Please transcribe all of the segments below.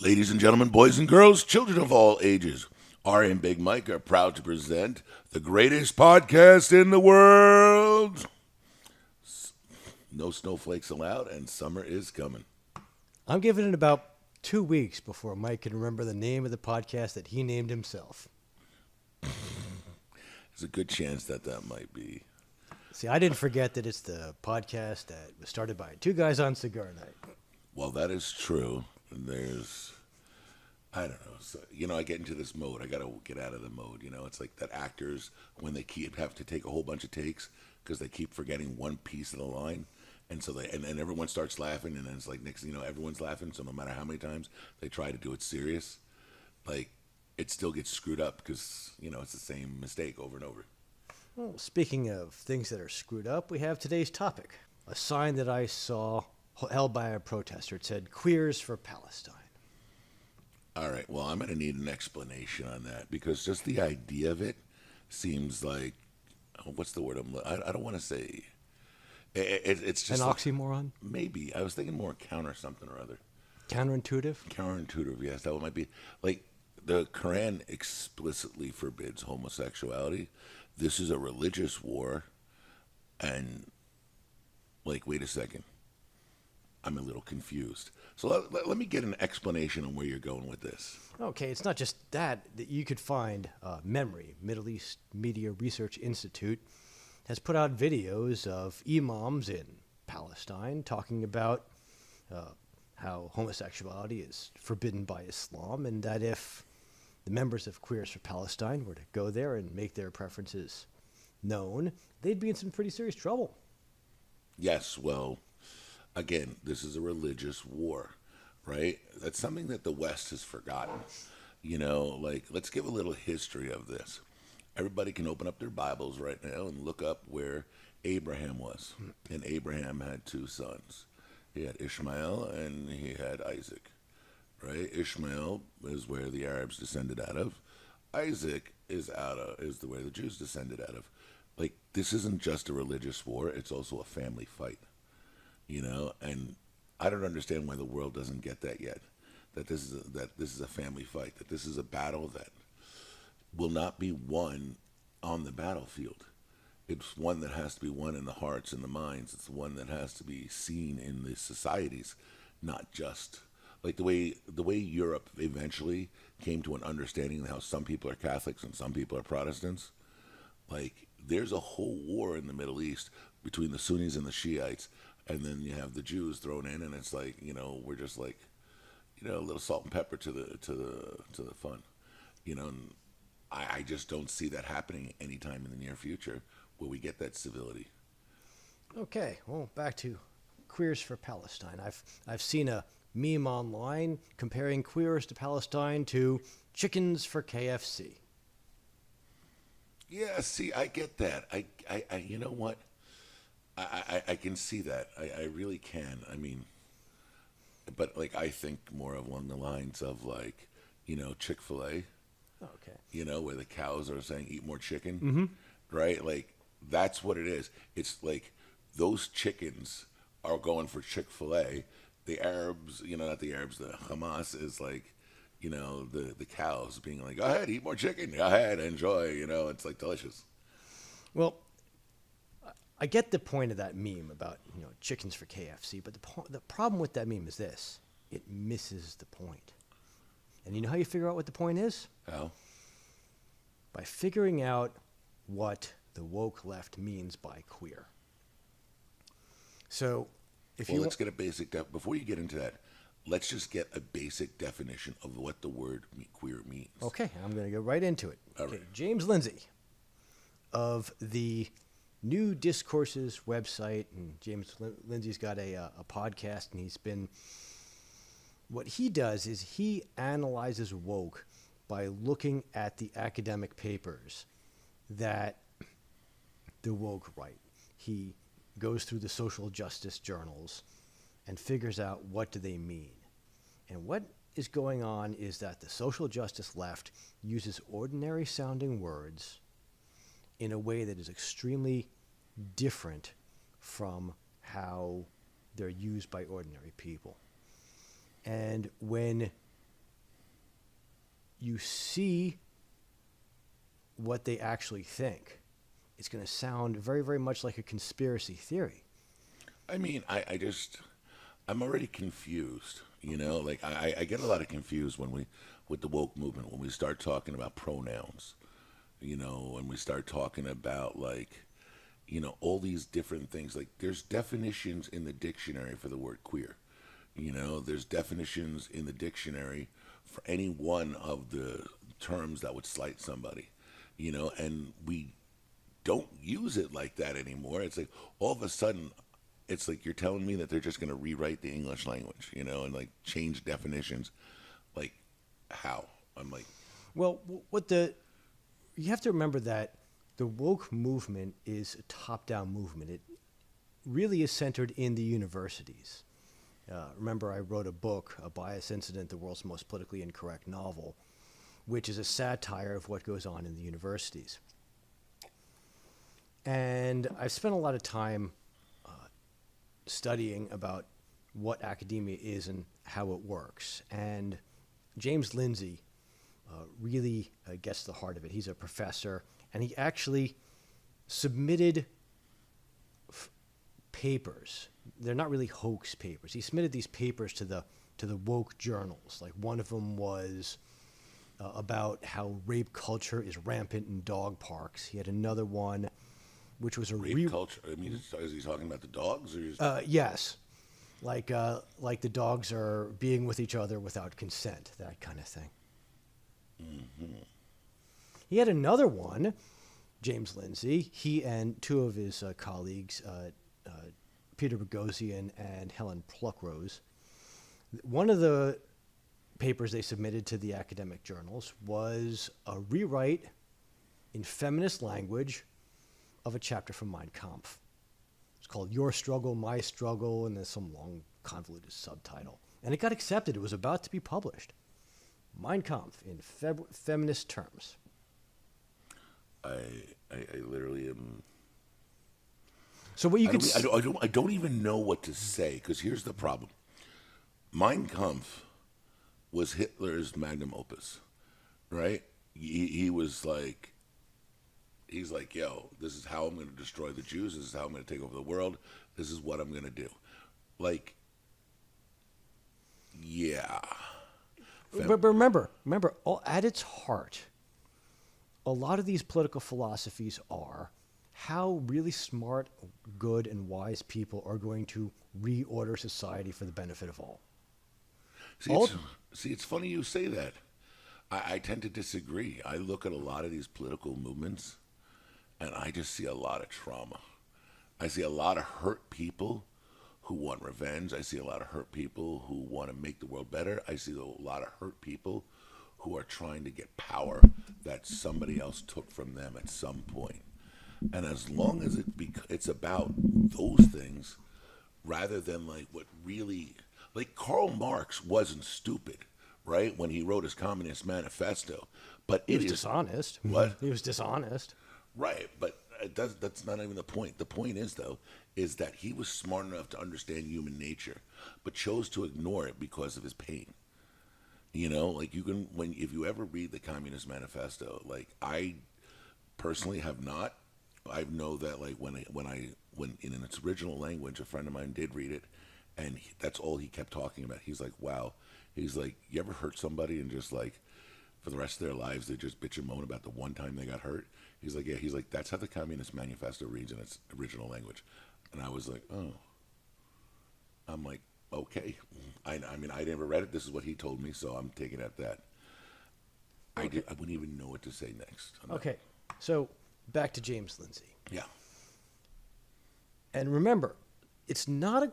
Ladies and gentlemen, boys and girls, children of all ages, Ari and Big Mike are proud to present the greatest podcast in the world. No snowflakes allowed, and summer is coming. I'm giving it about 2 weeks before Mike can remember the name of the podcast that he named himself. There's a good chance that might be. See, I didn't forget that it's the podcast that was started by two guys on cigar night. Well, that is true. I don't know. So, I get into this mode. I got to get out of the mode. It's like that actors, when they have to take a whole bunch of takes because they keep forgetting one piece of the line. And so and everyone starts laughing, and then it's like next thing you know, everyone's laughing. So no matter how many times they try to do it serious, like it still gets screwed up because it's the same mistake over and over. Well, speaking of things that are screwed up, we have today's topic. A sign that I saw held by a protester. It said, "Queers for Palestine." All right. Well, I'm going to need an explanation on that because just the idea of it seems like, what's the word? I don't want to say. It's just An like, oxymoron? maybe. I was thinking more counter something or other. Counterintuitive? Counterintuitive, yes. That one might be. Like, the Quran explicitly forbids homosexuality. This is a religious war. And, like, wait a second. I'm a little confused. So let me get an explanation on where you're going with this. Okay, it's not just that you could find Memory, Middle East Media Research Institute, has put out videos of imams in Palestine talking about how homosexuality is forbidden by Islam, and that if the members of Queers for Palestine were to go there and make their preferences known, they'd be in some pretty serious trouble. Yes, well, again, this is a religious war, right? That's something that the West has forgotten. Let's give a little history of this. Everybody can open up their Bibles right now and look up where Abraham was. And Abraham had two sons. He had Ishmael and he had Isaac, right? Ishmael is where the Arabs descended out of. Isaac is the where the Jews descended out of. Like, this isn't just a religious war, it's also a family fight. And I don't understand why the world doesn't get that yet. That this is a family fight. That this is a battle that will not be won on the battlefield. It's one that has to be won in the hearts and the minds. It's one that has to be seen in the societies, not just like the way Europe eventually came to an understanding of how some people are Catholics and some people are Protestants. Like, there's a whole war in the Middle East between the Sunnis and the Shiites, and then you have the Jews thrown in, and it's like, we're just like, a little salt and pepper to the fun, and I just don't see that happening anytime in the near future where we get that civility. Okay, well, back to Queers for Palestine. I've seen a meme online comparing Queers to Palestine to chickens for KFC. Yeah, see, I get that. I you know what? I can see that. I really can. I mean, but like I think more along the lines of like, Chick-fil-A. Okay. Where the cows are saying eat more chicken, Mm-hmm. right? Like that's what it is. It's like those chickens are going for Chick-fil-A. The Arabs, not the Arabs, the Hamas is like, the cows being like, go ahead, eat more chicken. Go ahead, enjoy. It's like delicious. Well, I get the point of that meme about chickens for KFC, but the problem with that meme is this: it misses the point. And you know how you figure out what the point is? How? By figuring out what the woke left means by queer. So, let's get a basic before you get into that. Let's just get a basic definition of what the word queer means. Okay, I'm going to go right into it. All Okay, right. James Lindsay of the New Discourses website, and James Lindsay's got a podcast, and what he does is he analyzes woke by looking at the academic papers that the woke write. He goes through the social justice journals and figures out what do they mean. And what is going on is that the social justice left uses ordinary sounding words in a way that is extremely different from how they're used by ordinary people. And when you see what they actually think, it's going to sound very, very much like a conspiracy theory. I mean, I'm already confused. You know, like I get a lot of confused with the woke movement, when we start talking about pronouns. You know, when we start talking about, like, you know, all these different things. Like, there's definitions in the dictionary for the word queer. You know, there's definitions in the dictionary for any one of the terms that would slight somebody. You know, and we don't use it like that anymore. It's like all of a sudden, it's like you're telling me that they're just going to rewrite the English language, you know, and like change definitions. Like, how? I'm like, Well, you have to remember that the woke movement is a top-down movement. It really is centered in the universities. Remember, I wrote a book, A Bias Incident, the World's Most Politically Incorrect Novel, which is a satire of what goes on in the universities. And I've spent a lot of time studying about what academia is and how it works. And James Lindsay really gets to the heart of it. He's a professor, and he actually submitted papers. They're not really hoax papers. He submitted these papers to the woke journals. Like, one of them was about how rape culture is rampant in dog parks. He had another one, which was a rape culture. I mean, is he talking about the dogs, or yes, like the dogs are being with each other without consent, that kind of thing. Mm-hmm. He had another one, James Lindsay. He and two of his colleagues, Peter Boghossian and Helen Pluckrose. One of the papers they submitted to the academic journals was a rewrite in feminist language of a chapter from Mein Kampf. It's called Your Struggle, My Struggle, and there's some long convoluted subtitle. And it got accepted. It was about to be published. Mein Kampf in feminist terms. I literally am. So what you could I don't even know what to say, because here's the problem. Mein Kampf was Hitler's magnum opus, right? He was like, he's like, yo, this is how I'm going to destroy the Jews. This is how I'm going to take over the world. This is what I'm going to do. Like, yeah. But remember, at its heart, a lot of these political philosophies are how really smart, good, and wise people are going to reorder society for the benefit of all. See, it's funny you say that. I tend to disagree. I look at a lot of these political movements, and I just see a lot of trauma. I see a lot of hurt people who want revenge. I see a lot of hurt people who want to make the world better. I see a lot of hurt people who are trying to get power that somebody else took from them at some point. And as long as it's about those things, rather than like what really, like Karl Marx wasn't stupid, right, when he wrote his Communist Manifesto, but he was dishonest. What? He was dishonest. Right, but that's not even the point. The point is, though, is that he was smart enough to understand human nature, but chose to ignore it because of his pain. You know, like if you ever read the Communist Manifesto, like I personally have not. I know that like when in its original language, a friend of mine did read it, and that's all he kept talking about. He's like, wow. He's like, you ever hurt somebody and just like for the rest of their lives they just bitch and moan about the one time they got hurt? He's like, yeah. He's like, that's how the Communist Manifesto reads in its original language. And I was like, oh. I'm like, okay. I mean, I never read it. This is what he told me, so I'm taking it at that. Okay. I wouldn't even know what to say next. Okay, so back to James Lindsay. Yeah. And remember, it's not a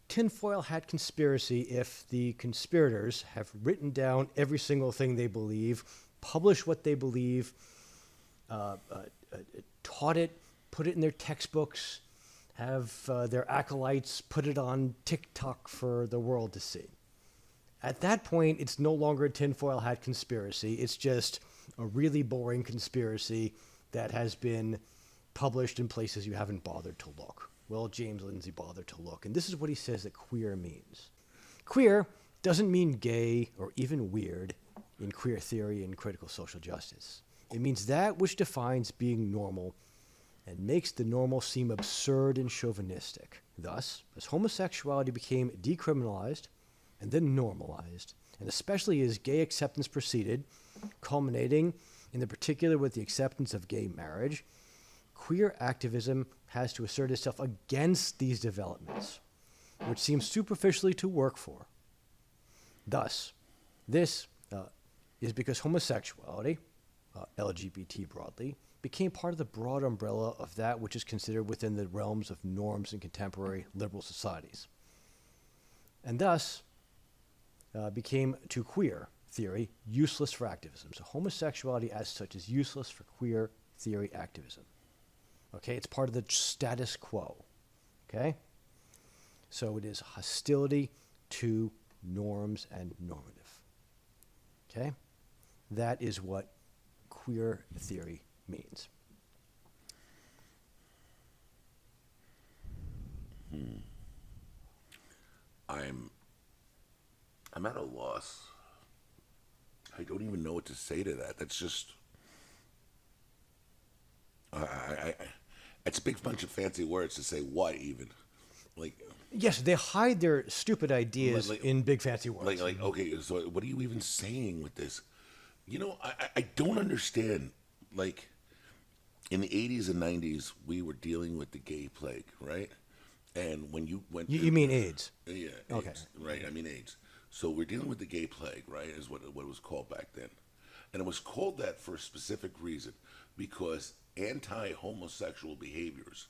tinfoil hat conspiracy if the conspirators have written down every single thing they believe, published what they believe, taught it, put it in their textbooks, have their acolytes put it on TikTok for the world to see. At that point, it's no longer a tinfoil hat conspiracy. It's just a really boring conspiracy that has been published in places you haven't bothered to look. Well, James Lindsay bothered to look. And this is what he says that queer means. Queer doesn't mean gay or even weird. in queer theory and critical social justice. It means that which defines being normal and makes the normal seem absurd and chauvinistic. Thus, as homosexuality became decriminalized and then normalized, and especially as gay acceptance proceeded, culminating in the particular with the acceptance of gay marriage, queer activism has to assert itself against these developments, which seem superficially to work for. Thus, this is because homosexuality, LGBT broadly, became part of the broad umbrella of that which is considered within the realms of norms in contemporary liberal societies. And thus became, to queer theory, useless for activism. So homosexuality as such is useless for queer theory activism. Okay, it's part of the status quo. Okay? So it is hostility to norms and normative. Okay? That is what queer theory means. I'm at a loss. I don't even know what to say to that. That's just it's a big bunch of fancy words to say what even. Like yes, they hide their stupid ideas in big fancy words. Okay, so what are you even saying with this? You know, I don't understand. Like in the 80s and 90s, we were dealing with the gay plague, right? And when you went, you mean AIDS? Yeah. Okay. AIDS, right. I mean AIDS. So we're dealing with the gay plague, right? Is what it was called back then, and it was called that for a specific reason, because anti-homosexual behaviors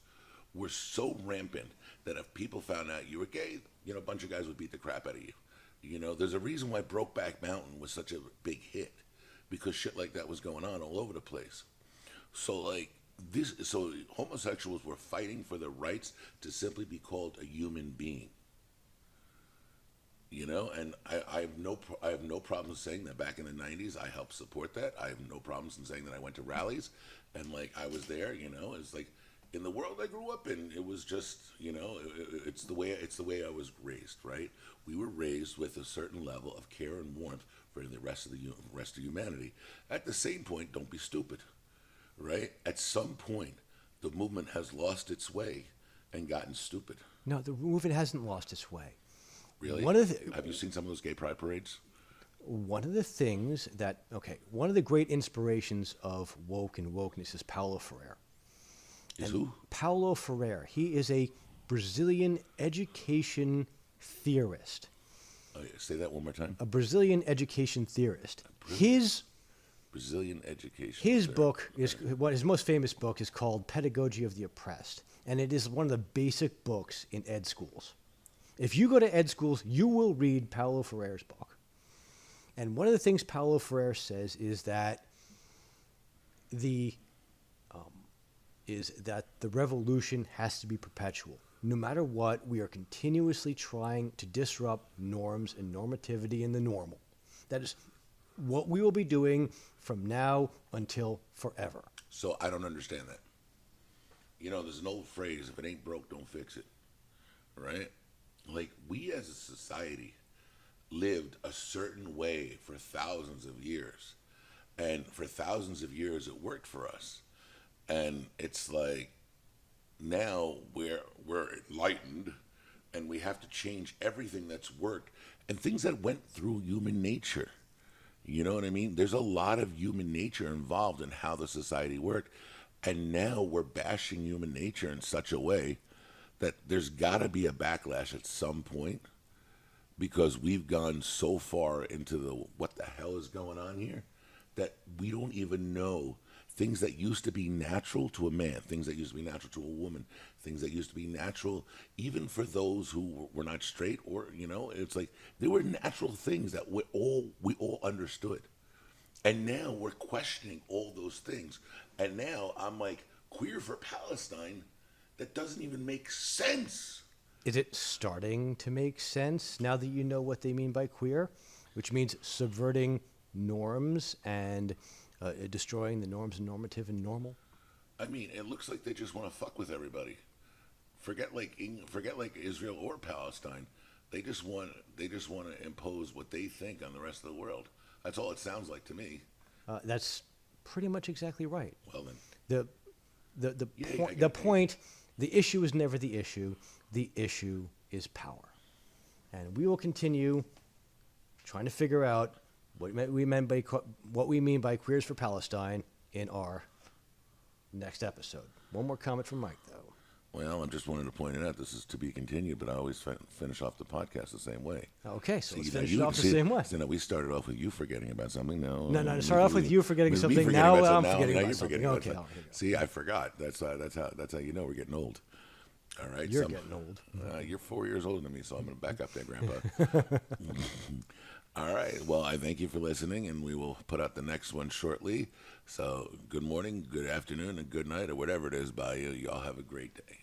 were so rampant that if people found out you were gay, you know, a bunch of guys would beat the crap out of you. You know, there's a reason why Brokeback Mountain was such a big hit, because shit like that was going on all over the place. So so homosexuals were fighting for the rights to simply be called a human being. You know, and I have no problem saying that back in the 90s I helped support that. I have no problems in saying that I went to rallies and I was there. You know, it's like in the world I grew up in, it was just, you know, it's the way I was raised. Right? We were raised with a certain level of care and warmth for the rest of humanity. At the same point, don't be stupid. Right? At some point, the movement has lost its way and gotten stupid. No, the movement hasn't lost its way. Really? Have you seen some of those gay pride parades? One of the things one of the great inspirations of woke and wokeness is Paulo Freire. Who? Paulo Freire. He is a Brazilian education theorist. Oh, yeah. Say that one more time. A Brazilian education theorist. His Brazilian education. His book is his most famous book is called Pedagogy of the Oppressed, and it is one of the basic books in ed schools. If you go to ed schools, you will read Paulo Freire's book. And one of the things Paulo Freire says is that the revolution has to be perpetual. No matter what, we are continuously trying to disrupt norms and normativity in the normal. That is what we will be doing from now until forever. So I don't understand that. You know, there's an old phrase, if it ain't broke, don't fix it. Right? Like, we as a society lived a certain way for thousands of years. And for thousands of years, it worked for us. And it's like, now we're enlightened, and we have to change everything that's worked and things that went through human nature. You know what I mean? There's a lot of human nature involved in how the society worked. And now we're bashing human nature in such a way that there's got to be a backlash at some point, because we've gone so far into what the hell is going on here that we don't even know things that used to be natural to a man, things that used to be natural to a woman, things that used to be natural even for those who were not straight, or, you know, it's like there were natural things that we all understood. And now we're questioning all those things. And now I'm like, queer for Palestine, that doesn't even make sense. Is it starting to make sense now that you know what they mean by queer? Which means subverting norms and destroying the norms and normative and normal? I mean, it looks like they just want to fuck with everybody. Forget like Israel or Palestine. They just want to impose what they think on the rest of the world. That's all it sounds like to me. That's pretty much exactly right. Well then, The point, the issue is never the issue. The issue is power, and we will continue trying to figure out what we mean by Queers for Palestine in our next episode. One more comment from Mike, though. well, I just wanted to point it out. This is to be continued, but I always finish off the podcast the same way. Okay, so let's now finish it off the same way. So now we started off with you forgetting about something. No. Start off with you forgetting something. Now I'm forgetting about something. Okay. See, I forgot. That's how you know we're getting old. All right. You're getting old. You're 4 years older than me, so I'm going to back up there, Grandpa. All right. Well, I thank you for listening, and we will put out the next one shortly. So good morning, good afternoon, and good night, or whatever it is by you. Y'all have a great day.